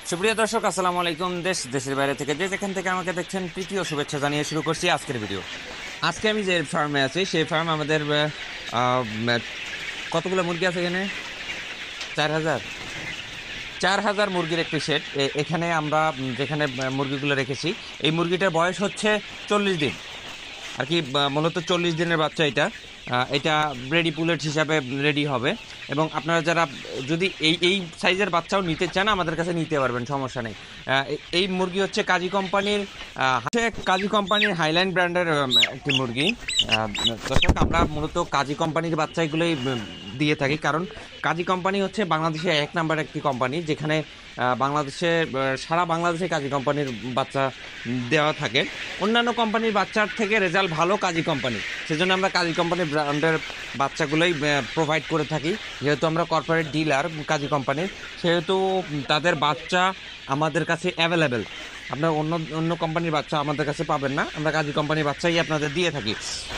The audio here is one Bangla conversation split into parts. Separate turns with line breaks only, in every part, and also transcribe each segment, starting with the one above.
সুপ্রিয় দর্শক, আসসালামু আলাইকুম। দেশের বাইরে থেকে যেখান থেকে আমাকে দেখছেন, প্রীতি ও শুভেচ্ছা জানিয়ে শুরু করছি আজকের ভিডিও। আজকে আমি যে ফার্মে আছি সেই ফার্ম আমাদের কতগুলো মুরগি আছে এখানে? 4,000 4,000 মুরগির একটি সেট। এখানে আমরা যেখানে মুরগিগুলো রেখেছি, এই মুরগিটার বয়স হচ্ছে 40 দিন আর কি। মূলত 40 দিনের বাচ্চা এটা। এটা রেডি পুলেট হিসাবে রেডি হবে। এবং আপনারা যারা যদি এই সাইজের বাচ্চাও নিতে চান, আমাদের কাছে নিতে পারবেন, সমস্যা নেই। এই মুরগি হচ্ছে কাজী কোম্পানির হাইল্যান্ড ব্র্যান্ডের একটি মুরগি। দর্শক, আমরা মূলত কাজী কোম্পানির বাচ্চা এগুলোই দিয়ে থাকি, কারণ কাজী কোম্পানি হচ্ছে বাংলাদেশে 1 নাম্বার একটি কোম্পানি, যেখানে বাংলাদেশে সারা বাংলাদেশে কাজী কোম্পানির বাচ্চা দেওয়া থাকে। অন্যান্য কোম্পানির বাচ্চার থেকে রেজাল্ট ভালো কাজী কোম্পানি, সেজন্য আমরা কাজী কোম্পানির ব্র্যান্ডের বাচ্চাগুলোই প্রোভাইড করে থাকি। যেহেতু আমরা কর্পোরেট ডিলার কাজী কোম্পানির, সেহেতু তাদের বাচ্চা আমাদের কাছে অ্যাভেলেবেল। আপনার অন্য অন্য কোম্পানির বাচ্চা আমাদের কাছে পাবেন না, আমরা কাজী কোম্পানির বাচ্চাই আপনাদের দিয়ে থাকি।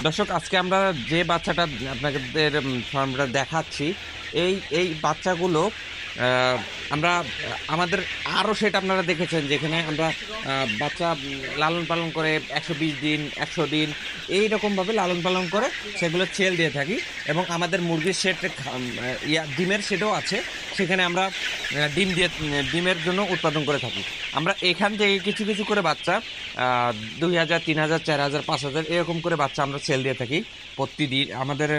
দর্শক, আজকে আমরা যে বাচ্চাটা আপনাদের ফার্মটা দেখাচ্ছি, এই বাচ্চাগুলো আমরা আমাদের আরও সেট আপনারা দেখেছেন, যেখানে আমরা বাচ্চা লালন পালন করে 120 দিন 100 দিন এইরকমভাবে লালন পালন করে সেগুলো ছেল দিয়ে থাকি। এবং আমাদের মুরগির সেট ডিমের সেটও আছে, সেখানে আমরা ডিমের জন্য উৎপাদন করে থাকি। আমরা এখান থেকে কিছু কিছু করে বাচ্চা 2,000 3,000 4,000 5,000 এরকম করে বাচ্চা আমরা সেল দিয়ে থাকি প্রতিদিন। আমাদের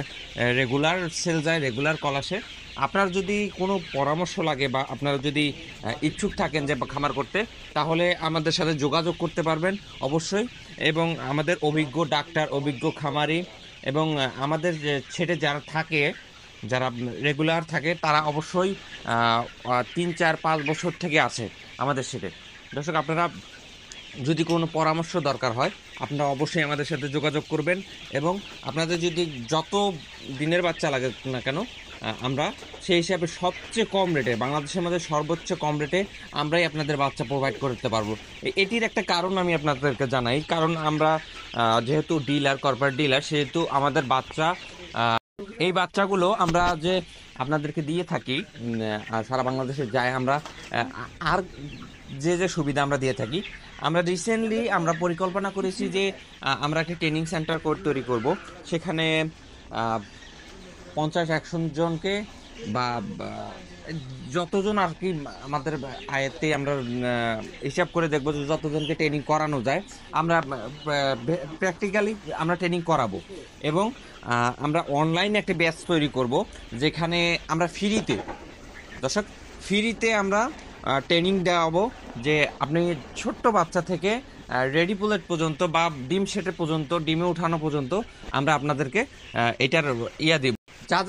রেগুলার সেল যায়, রেগুলার কল আসে। আপনার যদি কোনো পরামর্শ লাগে বা আপনারা যদি ইচ্ছুক থাকেন যে খামার করতে, তাহলে আমাদের সাথে যোগাযোগ করতে পারবেন অবশ্যই। এবং আমাদের অভিজ্ঞ ডাক্তার, অভিজ্ঞ খামারি এবং আমাদের ছেটে যারা রেগুলার থাকে, তারা অবশ্যই 3 4 5 বছর থেকে আছে আমাদের সেটে। দর্শক, আপনারা যদি কোনো পরামর্শ দরকার হয়, আপনারা অবশ্যই আমাদের সাথে যোগাযোগ করবেন। এবং আপনাদের যদি যত দিনের বাচ্চা লাগে না কেন, আমরা সেই হিসাবে সবচেয়ে কম রেটে, বাংলাদেশের মধ্যে সর্বোচ্চ কম রেটে আমরাই আপনাদের বাচ্চা প্রোভাইড করতে পারবো। এটির একটা কারণ আমি আপনাদেরকে জানাই, কারণ আমরা যেহেতু ডিলার, কর্পোরেট ডিলার, সেহেতু আমাদের বাচ্চা এই বাচ্চাগুলো আমরা যে আপনাদেরকে দিয়ে থাকি সারা বাংলাদেশে যায়। আমরা আর যে সুবিধা আমরা দিয়ে থাকি, আমরা রিসেন্টলি আমরা পরিকল্পনা করেছি যে আমরা একটা ট্রেনিং সেন্টার তৈরি করব। সেখানে 50-100 জনকে বা যতজন আর কি আমাদের আয়ত্তে আমরা হিসাব করে দেখবো যে যতজনকে ট্রেনিং করানো যায়, আমরা প্র্যাকটিক্যালি আমরা ট্রেনিং করাবো। এবং আমরা অনলাইনে একটা ব্যাচ তৈরি করব, যেখানে আমরা ফ্রিতে আমরা ট্রেনিং দেওয়াবো। যে আপনি ছোট্ট বাচ্চা থেকে রেডি পুলেট পর্যন্ত বা ডিম সেটে পর্যন্ত, ডিমে উঠানো পর্যন্ত আমরা আপনাদেরকে এটার দিব। যা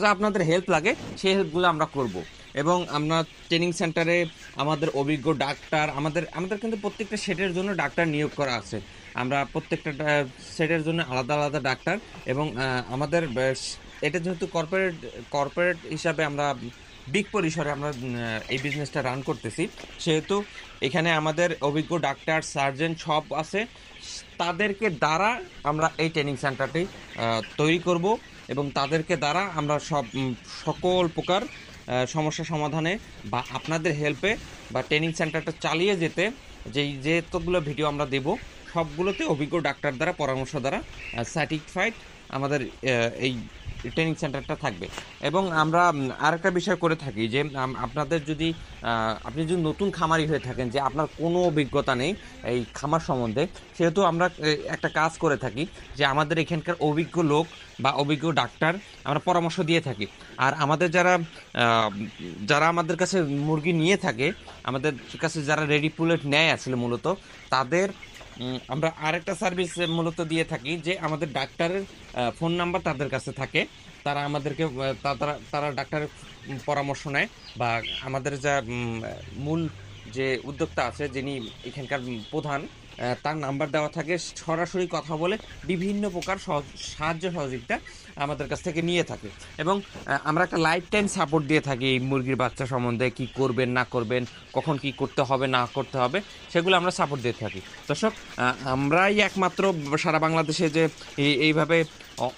যা আপনাদের হেল্প লাগে সেই হেল্পগুলো আমরা করব। এবং আমরা ট্রেনিং সেন্টারে আমাদের অভিজ্ঞ ডাক্তার, আমাদের কিন্তু প্রত্যেকটা সেটের জন্য ডাক্তার নিয়োগ করা আছে। আমরা প্রত্যেকটা সেটের জন্য আলাদা আলাদা ডাক্তার। এবং আমাদের এটা যেহেতু কর্পোরেট হিসাবে আমরা বিগ পরিসরে আমরা এই বিজনেসটা রান করতেছি, সেহেতু এখানে আমাদের অভিজ্ঞ ডাক্তার, সার্জন সব আছে। তাদেরকে দ্বারা আমরা এই ট্রেনিং সেন্টারটি তৈরি করব এবং তাদেরকে দ্বারা আমরা সকল প্রকার সমস্যা সমাধানে বা আপনাদের হেল্পে বা ট্রেনিং সেন্টারটা চালিয়ে যেতে যেতগুলো ভিডিও আমরা দেব, সবগুলোতে অভিজ্ঞ ডাক্তার দ্বারা, পরামর্শ দ্বারা সার্টিফাইড আমাদের এই ট্রেনিং সেন্টারটা থাকবে। এবং আমরা আরেকটা বিষয় করে থাকি যে আপনি যদি নতুন খামারি হয়ে থাকেন, যে আপনার কোনো অভিজ্ঞতা নেই এই খামার সম্বন্ধে, সেহেতু আমরা একটা কাজ করে থাকি যে আমাদের এখানকার অভিজ্ঞ লোক বা অভিজ্ঞ ডাক্তার আমরা পরামর্শ দিয়ে থাকি। আর আমাদের যারা আমাদের কাছে মুরগি নিয়ে থাকে, আমাদের কাছে যারা রেডি পুলেট নেয় আসলে মূলত, তাদের আমরা আরেকটা সার্ভিস মূলত দিয়ে থাকি, যে আমাদের ডাক্তারের ফোন নাম্বার তাদের কাছে থাকে। তারা আমাদেরকে তারা ডাক্তারের পরামর্শ নেয়, বা আমাদের যা মূল যে উদ্যোক্তা আছে, যিনি এখানকার প্রধান, তার নাম্বার দেওয়া থাকে। সরাসরি কথা বলে বিভিন্ন প্রকার সাহায্য সহযোগিতা আমাদের কাছ থেকে নিয়ে থাকে। এবং আমরা একটা লাইফ টাইম সাপোর্ট দিয়ে থাকি এই মুরগির বাচ্চা সম্বন্ধে, কি করবেন না করবেন, কখন কি করতে হবে না করতে হবে, সেগুলো আমরা সাপোর্ট দিয়ে থাকি। দর্শক, আমরাই একমাত্র সারা বাংলাদেশে যে এইভাবে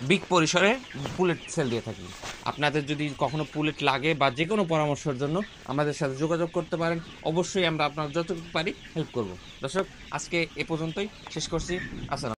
বিগ পরিসরে পুলেট সেল দিয়ে থাকি। আপনাদের যদি কখনো পুলেট লাগে বা যে কোনো পরামর্শের জন্য আমাদের সাথে যোগাযোগ করতে পারেন, অবশ্যই আমরা আপনার যতটুকু পারি হেল্প করব। দর্শক, আজকে এ পর্যন্তই শেষ করছি। আসসালাম।